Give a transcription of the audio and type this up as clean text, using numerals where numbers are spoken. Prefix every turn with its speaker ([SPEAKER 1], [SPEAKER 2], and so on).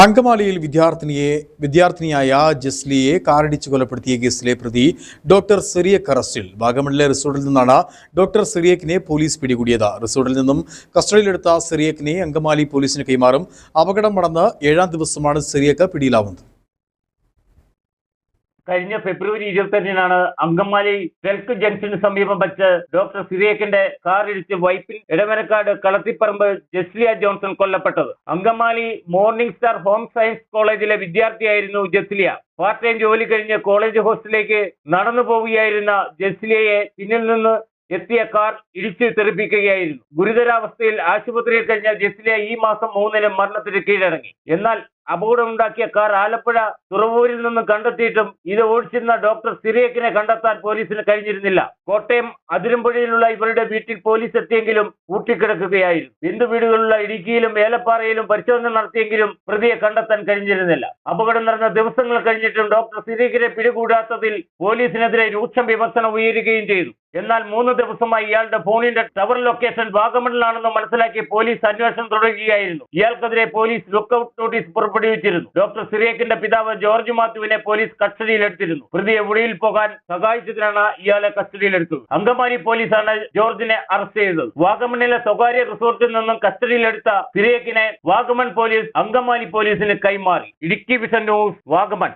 [SPEAKER 1] അങ്കമാലിയിൽ വിദ്യാർത്ഥിനിയായ ജസ്ലിയെ കാറിടിച്ച് കൊലപ്പെടുത്തിയ കേസിലെ പ്രതി ഡോക്ടർ സിറിയക് അറസ്റ്റിൽ. വാഗമണിലെ റിസോർട്ടിൽ നിന്നാണ് ഡോക്ടർ സിറിയക്കിനെ പോലീസ് പിടികൂടിയത്. റിസോർട്ടിൽ നിന്നും കസ്റ്റഡിയിലെടുത്ത സിറിയക്കിനെ അങ്കമാലി പോലീസിന് കൈമാറും. അപകടം നടന്ന് 7-ാം ദിവസമാണ് സിറിയക്ക് പിടിയിലാവുന്നത്.
[SPEAKER 2] കഴിഞ്ഞ ഫെബ്രുവരി 25-നാണ് അങ്കമാലി തെൽക്ക് ജംഗ്ഷന് സമീപം വെച്ച് ഡോക്ടർ സിറിയക്കിന്റെ കാർ ഇടിച്ച് വൈപ്പിൻ ഇടമനക്കാട് കളത്തിപ്പറമ്പ് ജസ്ലിയ ജോൺസൺ കൊല്ലപ്പെട്ടത്. Angamaly morning star home science കോളേജിലെ വിദ്യാർത്ഥിയായിരുന്നു ജസ്ലിയ. പാർട്ട് ടൈം ജോലി കഴിഞ്ഞ് കോളേജ് ഹോസ്റ്റലിലേക്ക് നടന്നു പോവുകയായിരുന്ന ജസ്ലിയയെ പിന്നിൽ നിന്ന് എത്തിയ കാർ ഇടിച്ചു തെറിപ്പിക്കുകയായിരുന്നു. ഗുരുതരാവസ്ഥയിൽ ആശുപത്രിയിൽ കഴിഞ്ഞ ജസ്ലിയ ഈ മാസം 3-ന് മരണത്തിന് കീഴടങ്ങി. എന്നാൽ അപകടമുണ്ടാക്കിയ കാർ ആലപ്പുഴ തുറവൂരിൽ നിന്ന് കണ്ടെത്തിയിട്ടും ഇത് ഓടിച്ചിരുന്ന ഡോക്ടർ സിറിയക്കിനെ കണ്ടെത്താൻ പോലീസിന് കഴിഞ്ഞിരുന്നില്ല. കോട്ടയം അതിരമ്പുഴയിലുള്ള ഇവരുടെ വീട്ടിൽ പോലീസ് എത്തിയെങ്കിലും പൂട്ടിക്കിടക്കുകയായിരുന്നു. ബന്ധുവീടുകളുള്ള ഇടുക്കിയിലും ഏലപ്പാറയിലും പരിശോധന നടത്തിയെങ്കിലും പ്രതിയെ കണ്ടെത്താൻ കഴിഞ്ഞിരുന്നില്ല. അപകടം നടന്ന ദിവസങ്ങൾ കഴിഞ്ഞിട്ടും ഡോക്ടർ സിറിയക്കിനെ പിടികൂടാത്തതിൽ പോലീസിനെതിരെ രൂക്ഷ വിമർശനം ഉയരുകയും ചെയ്തു. എന്നാൽ 3 ദിവസമായി ഇയാളുടെ ഫോണിന്റെ ടവർ ലൊക്കേഷൻ വാഗമണിലാണെന്ന് മനസ്സിലാക്കി പോലീസ് അന്വേഷണം തുടരുകയായിരുന്നു. ഇയാൾക്കെതിരെ പോലീസ് ലുക്കൌട്ട് നോട്ടീസ് പുറപ്പെടുവിച്ചിരുന്നു. ഡോക്ടർ സിറിയക്കിന്റെ പിതാവ് ജോർജ് മാത്യുവിനെ പോലീസ് കസ്റ്റഡിയിലെടുത്തിരുന്നു. പ്രതിയെ ഒളിയിൽ പോകാൻ സഹായിച്ചതിനാണ് ഇയാളെ കസ്റ്റഡിയിലെടുത്തത്. അങ്കമാലി പോലീസാണ് ജോർജിനെ അറസ്റ്റ് ചെയ്തത്. വാഗമണിലെ സ്വകാര്യ റിസോർട്ടിൽ നിന്നും കസ്റ്റഡിയിലെടുത്ത സിറിയക്കിനെ വാഗമൺ പോലീസ് അങ്കമാലി പോലീസിന് കൈമാറി. Idukki vision news, Vagamon.